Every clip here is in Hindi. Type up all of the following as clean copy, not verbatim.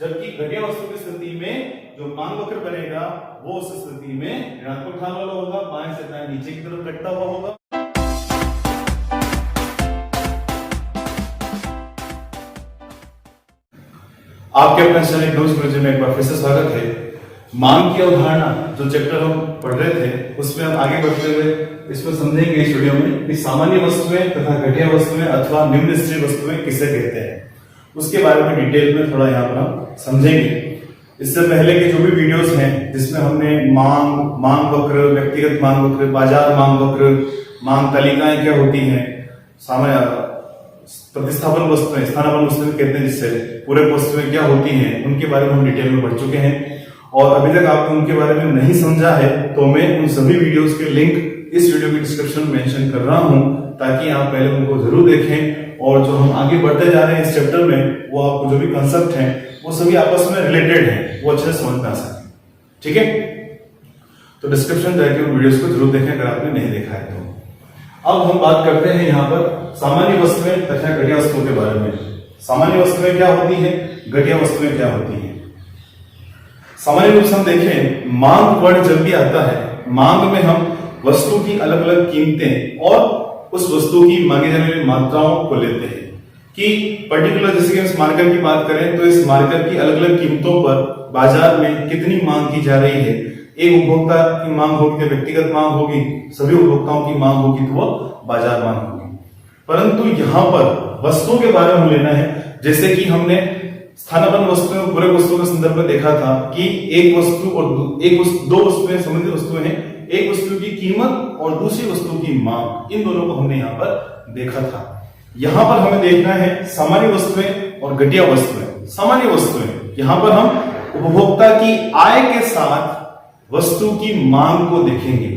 जबकि घटिया वस्तु की स्थिति में जो मांग वक्र बनेगा वो उस स्थिति में ऋणात्मक ढाल वाला होगा, बाएं से दाएं नीचे की तरफ कटता हुआ होगा। आपके अपने चैनल नोट्स प्रोजेक्ट में एक बार फिर से स्वागत है। मांग की अवधारणा जो चैप्टर हम पढ़ रहे थे उसमें हम आगे बढ़ते हुए इसमें समझेंगे इस वीडियो में कि सामान्य वस्तुएं तथा घटिया वस्तुएं अथवा निम्न स्तरीय वस्तुएं किसे कहते हैं, उसके बारे में डिटेल में थोड़ा यहाँ पर हम समझेंगे। इससे पहले के जो भी वीडियोस हैं जिसमें हमने मांग वक्र, व्यक्तिगत मांग वक्र, बाजार मांग वक्र, मांग तालिकाएं क्या होती हैं, प्रतिस्थापन वस्तुएं, स्थानापन्न वस्तुएं कहते हैं जिससे पूरक वस्तुएं क्या होती हैं, उनके बारे में हम डिटेल में पढ़ चुके हैं। और अभी तक आपने उनके बारे में नहीं समझा है तो मैं उन सभी वीडियोस के लिंक इस वीडियो के डिस्क्रिप्शन में मेंशन कर रहा हूं ताकि आप पहले उनको जरूर देखें और जो हम आगे बढ़ते जा रहे हैं इस चैप्टर में वो आपको जो भी कंसेप्ट हैं वो सभी आपस में रिलेटेड हैं, वो अच्छे से समझ में आ सके। ठीक है, तो डिस्क्रिप्शन जाके उन वीडियोस को जरूर देखें अगर आपने नहीं देखा है तो। अब हम बात करते हैं यहाँ पर सामान्य वस्तुएं तथा घटिया वस्तुओं के बारे में। सामान्य वस्तुएं क्या होती हैं, घटिया वस्तुएं क्या होती हैं। सामान्य रूप से हम देखें, मांग वर्ड जब भी आता है, मांग में हम वस्तु की अलग अलग कीमतें और उस वस्तु की मांगे जाने वाली मात्राओं को लेते हैं कि पर्टिकुलर, जैसे कि इस मार्कर की बात करें तो इस मार्कर की अलग अलग कीमतों पर बाजार में कितनी मांग की जा रही है। एक उपभोक्ता की मांग होगी तो व्यक्तिगत मांग होगी, सभी उपभोक्ताओं की मांग होगी तो वह बाजार मांग होगी। परंतु यहाँ पर वस्तुओं के बारे में लेना है, जैसे कि हमने स्थानापन्न वस्तुओं, पूरक वस्तुओं के संदर्भ में देखा था कि एक वस्तु और दो वस्तुएं संबंधित वस्तुएं हैं, एक वस्तु की कीमत और दूसरी वस्तु की मांग, इन दोनों को हमने यहाँ पर देखा था। यहाँ पर हमें देखना है सामान्य वस्तुएं और घटिया वस्तुएं। सामान्य वस्तुएं, यहाँ पर हम उपभोक्ता की आय के साथ वस्तु की मांग को देखेंगे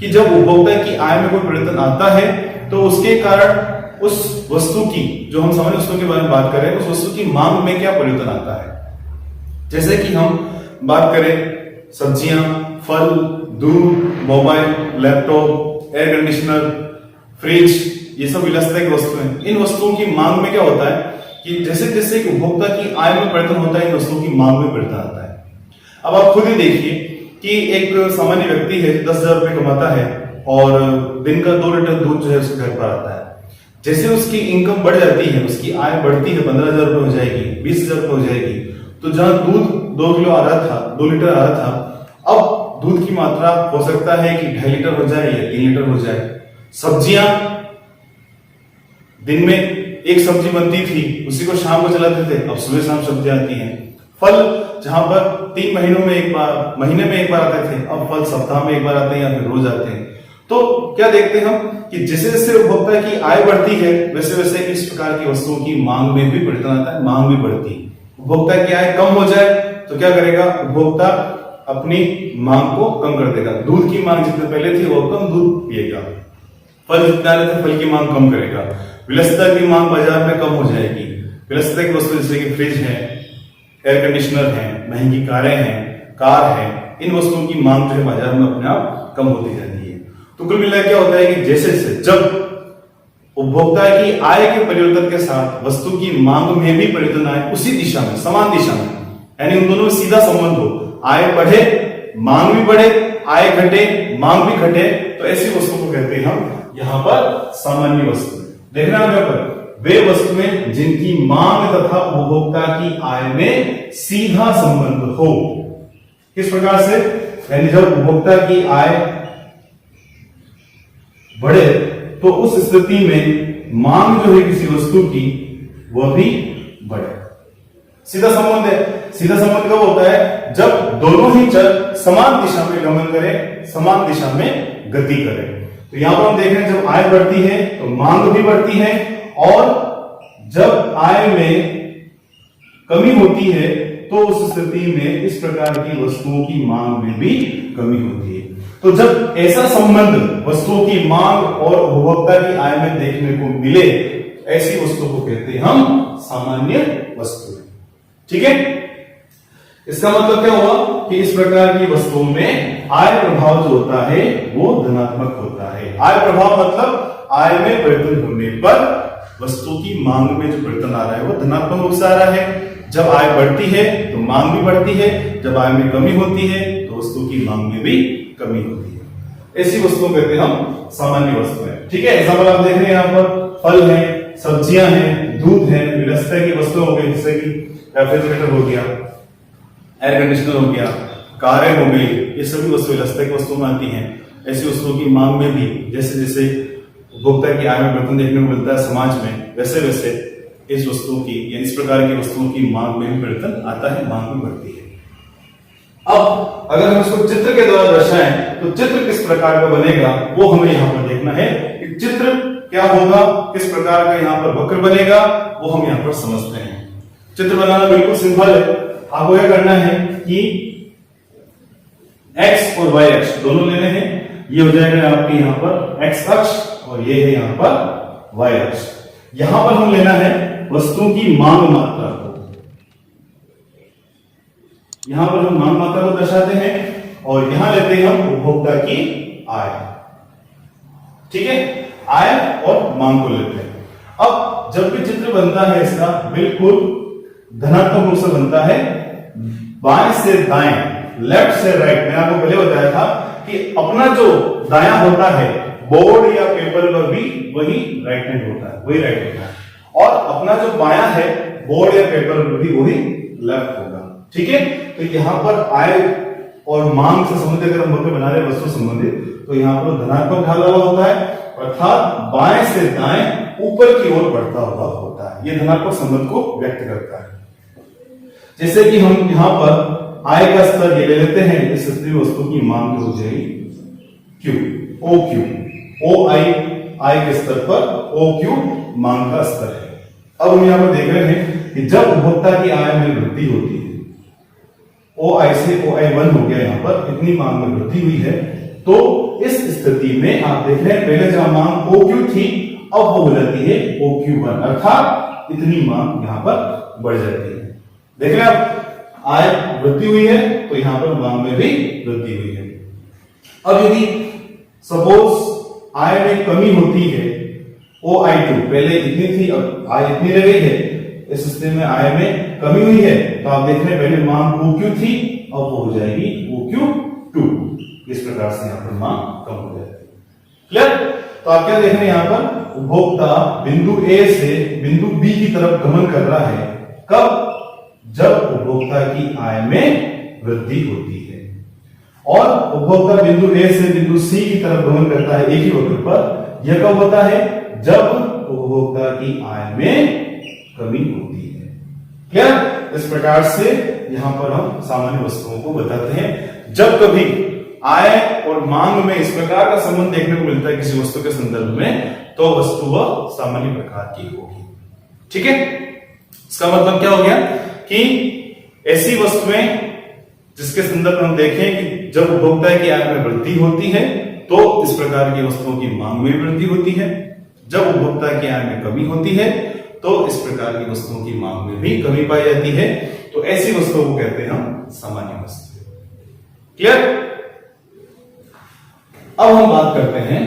कि जब उपभोक्ता की आय में कोई परिवर्तन आता है तो उसके कारण उस वस्तु की, जो हम सामान्य वस्तुओं के बारे में बात करें, उस वस्तु की मांग में क्या परिवर्तन आता है। जैसे कि हम बात करें सब्जियां, फल, दूध, mobile, laptop, air conditioner, fridge, ये सब विलासिता की वस्तुएं। इन वस्तुओं की मांग में क्या होता है कि जैसे जैसे उपभोक्ता की आय में परिवर्तन होता है, इन वस्तुओं की मांग में परिवर्तन आता है। अब आप खुद ही देखिए कि एक सामान्य व्यक्ति है, 10,000 रुपए कमाता है और दिन का 2 लीटर दूध जो है उसके घर पर आता है। जैसे उसकी इनकम बढ़ जाती है, उसकी आय बढ़ती है, 15,000 रुपए हो जाएगी, 20,000 रुपए हो जाएगी, तो जहां दूध 2 किलो आ रहा था, 2 लीटर आ रहा था, अब दूध की मात्रा हो सकता है कि 2.5 लीटर हो जाए या 3 लीटर हो जाए। सब्जियां, दिन में एक सब्जी बनती थी, उसी को शाम को चलाते थे, अब सुबह शाम सब्जियां आती हैं। फल, जहां पर 3 महीनों में एक बार, महीने में एक बार आते थे, अब फल सप्ताह में एक बार आते हैं या फिर रोज आते हैं। तो क्या देखते हैं हम कि जैसे जैसे उपभोक्ता की आय बढ़ती है वैसे वैसे इस प्रकार की वस्तुओं की मांग में भी परिवर्तन आता है, मांग भी बढ़ती है। उपभोक्ता की आय कम हो जाए तो क्या करेगा, उपभोक्ता अपनी मांग को कम कर देगा। दूध की मांग जितने पहले थी वो कम दूध पिएगा, फल जितने आ रहे थे फल की मांग कम करेगा, विलासिता की मांग बाजार में कम हो जाएगी। विलासिता की वस्तु जैसे कि फ्रिज है, एयर कंडीशनर है, महंगी कारें हैं, कार है, इन वस्तुओं की मांग जो है बाजार में अपने आप कम होती जाती है। तो कुल मिलाकर क्या होता है कि जैसे जैसे जब उपभोक्ता की आय के परिवर्तन के साथ वस्तु की मांग में भी परिवर्तन आए, उसी दिशा में, समान दिशा में, यानी उन दोनों में सीधा संबंध हो, आय बढ़े मांग भी बढ़े, आय घटे मांग भी घटे, तो ऐसी वस्तु को कहते हैं हम यहाँ पर सामान्य वस्तु। देखना यहाँ पर वे वस्तुएं जिनकी मांग तथा उपभोक्ता की आय में सीधा संबंध हो। किस प्रकार से, यानी जब उपभोक्ता की आय बढ़े तो उस स्थिति में मांग जो है किसी वस्तु की वह भी बढ़े। सीधा संबंध है। सीधा संबंध कब होता है, जब दोनों ही चर समान दिशा में गमन करें, समान दिशा में गति करें। तो यहां पर हम देख रहे हैं जब आय बढ़ती है तो मांग भी बढ़ती है, और जब आय में कमी होती है तो उस स्थिति में इस प्रकार की वस्तुओं की मांग में भी कमी होती है। तो जब ऐसा संबंध वस्तुओं की मांग और उपभोक्ता की आय में देखने को मिले, ऐसी वस्तु को कहते हैं हम सामान्य वस्तु। ठीक है, इसका मतलब क्या हुआ कि इस प्रकार की वस्तुओं में आय प्रभाव जो होता है वो धनात्मक होता है। आय प्रभाव मतलब आय में परिवर्तन होने पर वस्तु की मांग में जो परिवर्तन आ रहा है वो धनात्मक रूप से आ रहा है, जब आय बढ़ती है तो मांग भी बढ़ती है, जब आय में कमी होती है तो वस्तु की मांग में भी कमी होती है। ऐसी वस्तुओं कहते हैं हम सामान्य वस्तुएं। ठीक है, एग्जाम्पल आप देख रहे हैं यहाँ पर फल है, सब्जियां हैं, दूध है, विलसता की वस्तुएं हो गई जैसे कि रेफ्रिजरेटर हो गया, एयर कंडीशनर हो गया, कारें हो गई, ये सभी वस्तुएं विलसता की वस्तुओं में आती हैं। ऐसी वस्तुओं की मांग में भी जैसे जैसे उपभोक्ता की आय में परिवर्तन देखने को मिलता है समाज में, वैसे वैसे इस वस्तुओं की या इस प्रकार की वस्तुओं की मांग में भी परिवर्तन आता है, मांग भी बढ़ती है। अब अगर हम इसको चित्र के द्वारा दर्शाएं तो चित्र किस प्रकार का बनेगा वो हमें यहाँ पर देखना है कि चित्र क्या होगा, किस प्रकार का यहाँ पर वक्र बनेगा वो हम यहाँ पर समझते हैं। चित्र बनाना बिल्कुल सिंपल है। आपको यह करना है कि x और y अक्ष दोनों लेने हैं। ये हो जाएगा आपके यहाँ पर x अक्ष और ये है यहाँ पर y अक्ष। यहां पर हम लेना है वस्तुओं की मांग मात्रा को। यहां पर हम मांग मात्रा को दर्शाते हैं और यहां लेते हैं हम उपभोक्ता की आय। ठीक है, आय और मांग को लेते हैं। अब जब भी चित्र बनता है इसका बिल्कुल धनात्मक रूप से बनता है, बाएं से दाएं, लेफ्ट से राइट। मैंने आपको पहले बताया था कि अपना जो दायां होता है बोर्ड या पेपर पर भी वही राइट हैंड होता है, वही राइट होता है, और अपना जो बायां है बोर्ड या पेपर पर भी वही लेफ्ट होगा। ठीक है, तो यहां पर आय और मांग से संबंधित अगर हम वक्र बना रहे वस्तु संबंधित तो यहां पर धनात्मक ढाला हुआ होता है, अर्थात बाएं से दाएं ऊपर की ओर बढ़ता हुआ होता है। यह धनात्मक संबंध को व्यक्त करता है। जैसे कि हम यहां पर आय का स्तर ये ले लेते हैं, इस स्थिति में वस्तु की मांग हो जाएगी क्यू, ओ क्यू, ओ आई, आय के स्तर पर ओ क्यू मांग का स्तर है। अब हम यहां पर देख रहे हैं कि जब उपभोक्ता की आय में वृद्धि होती है, ओ आई से ओ आई 1 हो गया, यहां पर इतनी मांग में वृद्धि हुई है, तो इस स्थिति में आप देख रहे हैं पहले जहां मांग ओ क्यू थी अब वो हो जाती है ओ क्यू 1, अर्थात इतनी मांग यहां पर बढ़ जाती है। देख रहे हैं आप, आय वृद्धि हुई है तो यहां पर मांग में भी वृद्धि हुई है। अब यदि सपोज आय में कमी होती है, ओ आई 2 पहले इतनी थी अब आय इतनी रह गई है, इस स्थिति में आय में कमी हुई है, तो आप देख रहे हैं पहले मांग ओ क्यू थी अब वो हो जाएगी ओ क्यू 2। इस प्रकार से यहां पर मांग कम हो जाती है। क्लियर? तो आप क्या देख रहे हैं यहां पर उपभोक्ता बिंदु ए से बिंदु बी की तरफ गमन कर रहा है, कब? जब उपभोक्ता की आय में वृद्धि होती है। और उपभोक्ता बिंदु ए से बिंदु सी की तरफ गमन करता है एक ही वक्र पर, यह कब होता है? जब उपभोक्ता की आय में कमी होती है। क्या? इस प्रकार से यहां पर हम सामान्य वस्तुओं को बताते हैं। जब कभी आय और मांग में इस प्रकार का संबंध देखने को मिलता है किसी वस्तु के संदर्भ में, तो वस्तु वह सामान्य प्रकार की होगी। ठीक है, इसका मतलब क्या हो गया कि ऐसी वस्तुएं जिसके संदर्भ में हम देखें कि जब उपभोक्ता की आय में वृद्धि होती है तो इस प्रकार की वस्तुओं की मांग में वृद्धि होती है, जब उपभोक्ता की आय में कमी होती है तो इस प्रकार की वस्तुओं की मांग में भी कमी पाई जाती है। तो ऐसी वस्तुओं को कहते हैं हम सामान्य वस्तु। क्लियर? अब हम बात करते हैं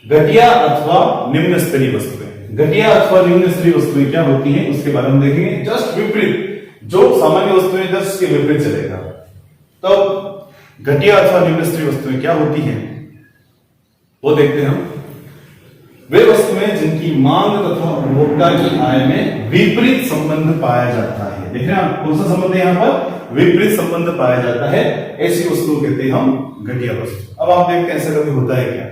घटिया अथवा निम्न स्तरीय वस्तुएं। घटिया अथवा निम्न स्तरीय वस्तुएं क्या होती हैं उसके बारे में देखेंगे। जस्ट विपरीत, जो सामान्य वस्तुएं जस्ट के विपरीत चलेगा। तो घटिया अथवा निम्न स्तरीय वस्तुएं क्या होती हैं वो देखते हैं हम। वे वस्तुएं जिनकी मांग तथा उपभोक्ता की आय में विपरीत संबंध पाया जाता है। देख रहे हैं आप, कौन सा संबंध है यहां पर? विपरीत संबंध पाया जाता है, ऐसी वस्तु कहते हैं हम घटिया वस्तु। अब आप देखते हैं ऐसा कभी होता है क्या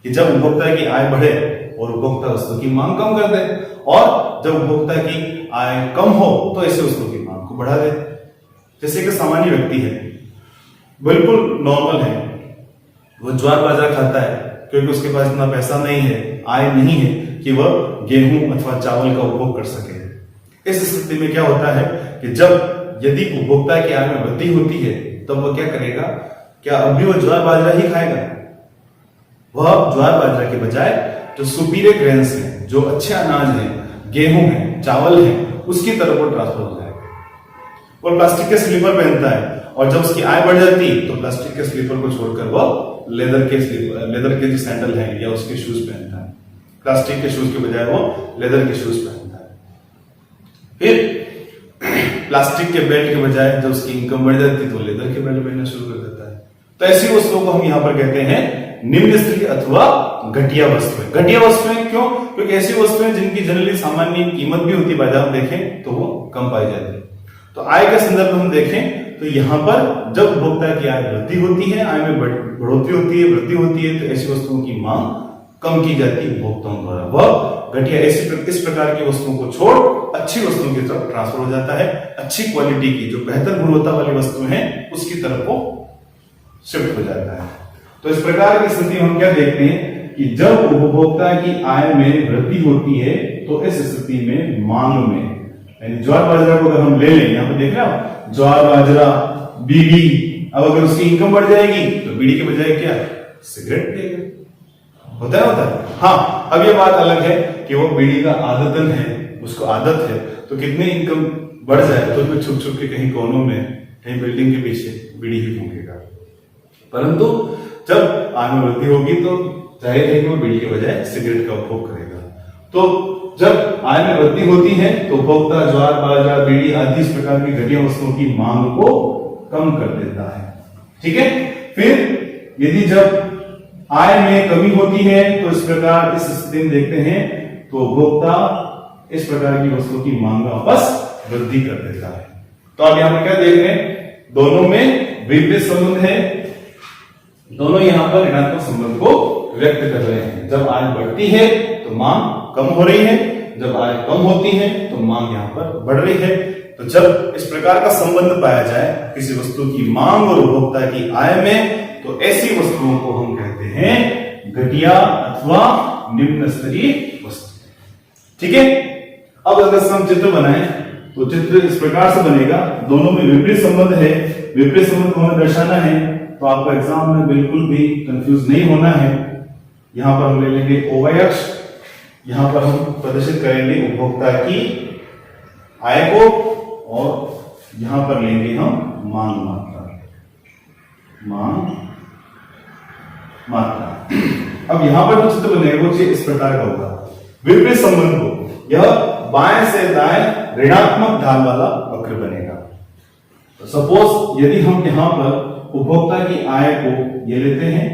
कि जब उपभोक्ता की आय बढ़े और उपभोक्ता वस्तु की मांग कम कर दे, और जब उपभोक्ता की आय कम हो तो ऐसे वस्तु की मांग को बढ़ा दे। जैसे कि सामान्य व्यक्ति है, बिल्कुल नॉर्मल है, वो ज्वार बाजरा खाता है क्योंकि उसके पास इतना पैसा नहीं है, आय नहीं है कि वह गेहूं अथवा चावल का उपभोग कर सके। इस स्थिति में क्या होता है कि जब यदि उपभोक्ता की आय में वृद्धि होती है तब वह क्या करेगा? क्या अभी वह ज्वार बाजरा ही खाएगा? वह ज्वार बाजरा के बजाय जो सुपीरियर ग्रेन्स हैं, जो अच्छे अनाज हैं, गेहूं है, चावल है, उसकी तरफ वो ट्रांसफर हो जाएगा। वो प्लास्टिक के स्लीपर पहनता है और जब उसकी आय बढ़ जाती तो प्लास्टिक के स्लीपर को छोड़कर वो लेदर के जो सैंडल है या उसके शूज पहनता है। प्लास्टिक के शूज के बजाय वो लेदर के शूज पहनता है। फिर प्लास्टिक के बेल्ट के बजाय जब उसकी इनकम बढ़ जाती है तो लेदर के बेल्ट पहनना शुरू कर देता है। तो ऐसी वस्तुओं को हम यहाँ पर कहते हैं निम्न स्तरीय अथवा घटिया वस्तुएं। घटिया वस्तुएं क्यों? क्योंकि ऐसी वस्तुएं जिनकी जनरली सामान्य कीमत भी होती है बाजार में देखें तो वो कम पाई जाती है। तो आय के संदर्भ में हम देखें तो यहाँ पर जब उपभोक्ता की आय वृद्धि होती है, आय में बढ़ोतरी होती है, वृद्धि होती है, तो ऐसी वस्तुओं की मांग कम की जाती है उपभोक्ताओं द्वारा। वह घटिया इस प्रकार की वस्तुओं को छोड़ अच्छी वस्तुओं की तरफ ट्रांसफर हो जाता है। अच्छी क्वालिटी की जो बेहतर गुणवत्ता वाली वस्तुएं हैं उसकी तरफ वो शिफ्ट हो जाता है। तो इस प्रकार की स्थिति हम क्या देखते हैं कि जब उपभोक्ता की आय में वृद्धि होती है तो इस स्थिति में मांग में, यानी ज्वार बाजरा को अगर हम ले लें, यहाँ पे देख रहे हो ज्वार बाजरा बीड़ी, अब अगर उसकी इनकम बढ़ जाएगी तो बीड़ी के बजाय क्या सिगरेट पिएगा, होता है। हाँ, अब ये बात अलग है कि वो बीड़ी का आदतन है, उसको आदत है, तो कितनी इनकम बढ़ जाए तो वो छुप छुप के कहीं कोनों में, कहीं बिल्डिंग के पीछे बीड़ी ही फूकेगा। परंतु जब आय में वृद्धि होगी तो जाहिर है कि वो बीड़ी के बजाय सिगरेट का उपभोग करेगा। तो जब आय में वृद्धि होती है तो उपभोक्ता ज्वार बाजरा बीड़ी आदि इस प्रकार की घटिया वस्तुओं की मांग को कम कर देता है। ठीक है, फिर यदि जब आय में कमी होती है तो इस प्रकार इस स्थिति में देखते हैं तो उपभोक्ता इस प्रकार की वस्तुओं की मांग में वापस वृद्धि कर देता है। तो आप यहां पर क्या देख रहे हैं, दोनों में विपरीत संबंध है, दोनों यहां पर ऋणात्मक संबंध को व्यक्त कर रहे हैं। जब आय बढ़ती है तो मांग कम हो रही है, जब आय कम होती है तो मांग यहां पर बढ़ रही है। तो जब इस प्रकार का संबंध पाया जाए किसी वस्तु की मांग और उपभोक्ता की आय में, तो ऐसी वस्तुओं को हम कहते हैं घटिया अथवा निम्न स्तरीय वस्तु। ठीक है, अब अगर हम चित्र बनाएं तो चित्र इस प्रकार से बनेगा, दोनों में विपरीत संबंध है। विपरीत संबंध को हमें दर्शाना है तो आपको एग्जाम में बिल्कुल भी कंफ्यूज नहीं होना है। यहां पर हम ले लेंगे OY अक्ष, यहां पर हम प्रदर्शित करेंगे उपभोक्ता की आय को और यहां पर लेंगे हम मांग मात्रा। अब यहां पर जो चित्र बनेगा वो इस प्रकार का होगा। विपरीत संबंध को यह बाएं से दाएं ऋणात्मक ढाल वाला वक्र बनेगा। तो सपोज यदि हम यहां पर उपभोक्ता की आय को ये लेते हैं,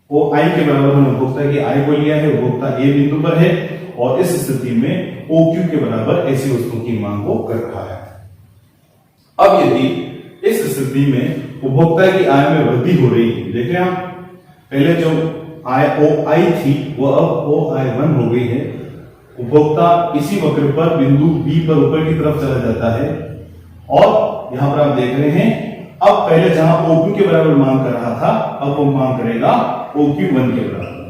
वो आई के बराबर हमने उपभोक्ता की आय को लिया है, उपभोक्ता ए बिंदु पर है और इस स्थिति में OQ के बराबर ऐसी वस्तुओं की मांग को कर रखा है। अब यदि इस स्थिति में उपभोक्ता की आय में वृद्धि हो रही है, देख रहे हैं आप, पहले जो आय OI थी वो अब OI1 हो गई है। उपभोक्ता इसी वक्र पर बिंदु B पर ऊपर की तरफ चला जाता है और यहां पर आप देख रहे हैं अब पहले जहां OQ के बराबर मांग कर रहा था अब वो मांग करेगा OQ1 के बराबर,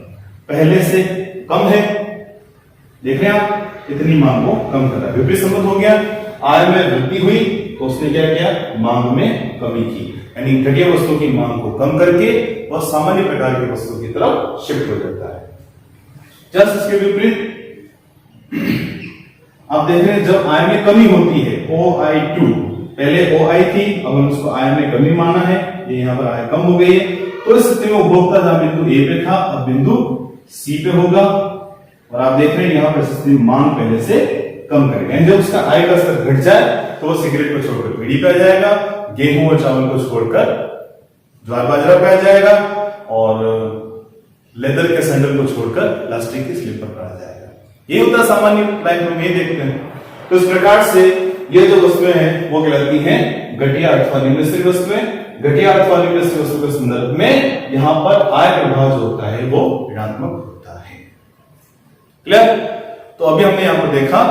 पहले से कम है। देख रहे हैं आप, इतनी मांग को कम कर रहा है। विपरीत संबंध हो गया, आय में वृद्धि हुई तो उसने क्या किया, मांग में कमी की, यानी घटिया वस्तुओं की मांग को कम करके वह सामान्य प्रकार की वस्तुओं की तरफ शिफ्ट हो जाता है। जस्ट इसके विपरीत आप देख रहे हैं जब आय में कमी होती है OI2, पहले OI थी अब हम उसको आय में कमी माना है, ये यहाँ पर आय कम हो गई है। तो इस स्थिति में उपभोक्ता जहां बिंदु A पे था अब बिंदु C पे होगा और आप देख रहे हैं यहाँ पर स्थिति मांग पहले से कम करेगा। जब उसका आय का स्तर घट जाए तो वो सिगरेट को छोड़कर बीड़ी पे आ जाएगा, गेहूं और चावल को छोड़कर ज्वार बाजरा पे आ जाएगा और लेदर के सैंडल को छोड़कर प्लास्टिक की स्लीपर पर आ जाएगा। ये होता है सामान्य लाइफ में, ये देखते हैं। तो इस प्रकार से ये जो वस्तुएं हैं वो कहलाती हैं घटिया अथवा निम्न स्तरीय वस्तुएं। घटिया अथवा निम्न स्तरीय वस्तु के संदर्भ में यहां पर आय प्रभाव जो होता है वो ऋणात्मक होता है। क्लियर? तो अभी हमने यहां पर देखा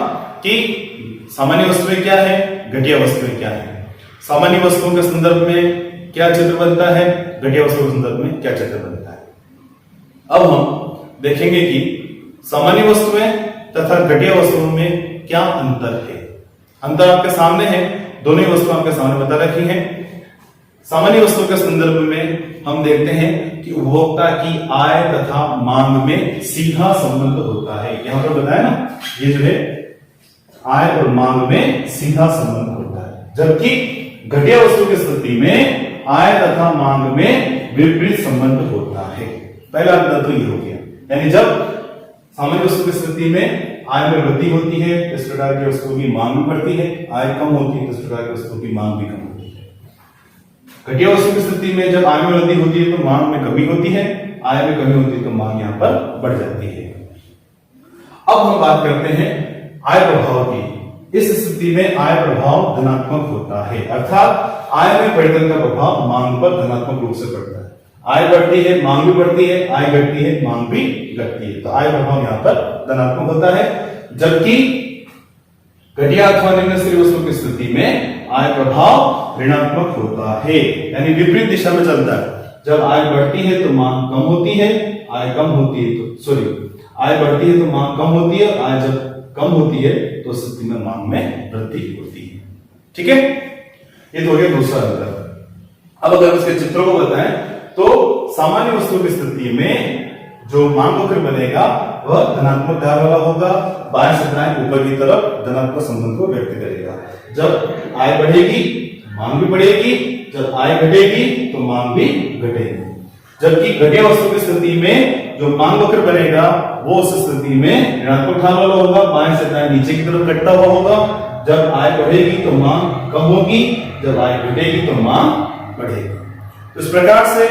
कि सामान्य वस्तुएं क्या है, घटिया वस्तुएं क्या है। सामान्य वस्तुओं के संदर्भ में क्या चित्र बनता है, घटिया वस्तुओं के संदर्भ में क्या चित्र बनता है। अब हम देखेंगे कि सामान्य वस्तुएं तथा घटिया वस्तुओं में क्या अंतर है। अंतर आपके सामने है, दोनों ही वस्तुएं आपके सामने बता रखी हैं। सामान्य वस्तुओं के संदर्भ में हम देखते हैं कि उपभोक्ता की आय तथा मांग में सीधा संबंध होता है। यहां पर बताया ना, ये जो है आय और मांग में सीधा संबंध होता है, जबकि घटिया वस्तु की स्थिति में आय तथा मांग में विपरीत संबंध होता है। पहला अंतर तो ये हो गया, यानी जब सामान्य वस्तु की स्थिति में आय में वृद्धि होती है तो इस प्रकार की वस्तुओं की मांग भी बढ़ती है, आय कम होती है तो इस प्रकार की वस्तुओं की मांग भी कम होती है। घटिया वस्तु की स्थिति में जब आय में वृद्धि होती है तो मांग में कमी होती है, आय में कमी होती है तो मांग यहां पर बढ़ जाती है। अब हम बात करते हैं आय प्रभाव की। इस स्थिति में आय प्रभाव धनात्मक होता है, अर्थात आय में परिवर्तन का प्रभाव मांग पर धनात्मक रूप से पड़ता है। आय बढ़ती है, मांग भी बढ़ती है, आय घटती है, मांग भी घटती है, तो आय प्रभाव यहां पर धनात्मक होता है। जबकि घटिया अथवा निम्न स्तरीय वस्तु की स्थिति में आय प्रभाव ऋणात्मक होता है, यानी विपरीत दिशा में चलता है। जब आय बढ़ती है तो मांग कम होती है, आय कम होती है तो आय बढ़ती है तो मांग कम होती है, आय जब कम होती है तो उस स्थिति में मांग में वृद्धि होती है। ठीक है, ये तो हो गया दूसरा अंतर। अब अगर उसके चित्रों को बताएं तो सामान्य वस्तु की स्थिति में जो मांग वक्र बनेगा वह धनात्मक ढाल वाला होगा, बाएं से दाएं ऊपर की तरफ धनात्मक संबंध को व्यक्त करेगा। जब आय बढ़ेगी मांग भी बढ़ेगी, जब आय घटेगी तो मांग भी घटेगी। जबकि घटिया वस्तु की स्थिति में जो मांग वक्र बनेगा वो उस स्थिति में ऋणात्मक ढाल वाला होगा, बाएं से दाएं नीचे की तरफ कटता हुआ होगा। जब आय बढ़ेगी तो मांग कम होगी, जब आय घटेगी तो मांग बढ़ेगी। तो इस प्रकार से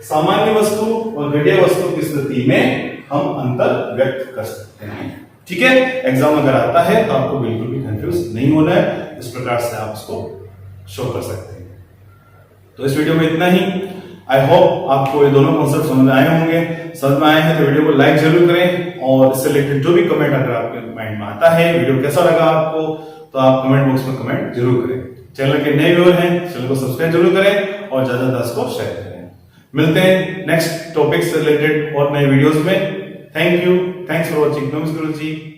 सामान्य वस्तु और घटिया वस्तु की स्थिति में हम अंतर व्यक्त कर सकते हैं। ठीक है, एग्जाम अगर आता है तो आपको बिल्कुल भी कंफ्यूज नहीं होना है, इस प्रकार से आप उसको शो कर सकते हैं। तो इस वीडियो में इतना ही। आई होप आपको ये दोनों कॉन्सेप्ट समझ में आए होंगे। समझ में आए हैं तो वीडियो को लाइक जरूर करें, और इससे रिलेटेड जो भी कमेंट अगर आपके माइंड में आता है, वीडियो कैसा लगा आपको, तो आप कमेंट बॉक्स में कमेंट जरूर करें। चैनल के नए व्यूअर हैं, चैनल को सब्सक्राइब जरूर करें और ज्यादा इसको शेयर करें। मिलते हैं नेक्स्ट टॉपिक से रिलेटेड और नए वीडियोस में। Thank you, thanks for watching. नमस्कार जी।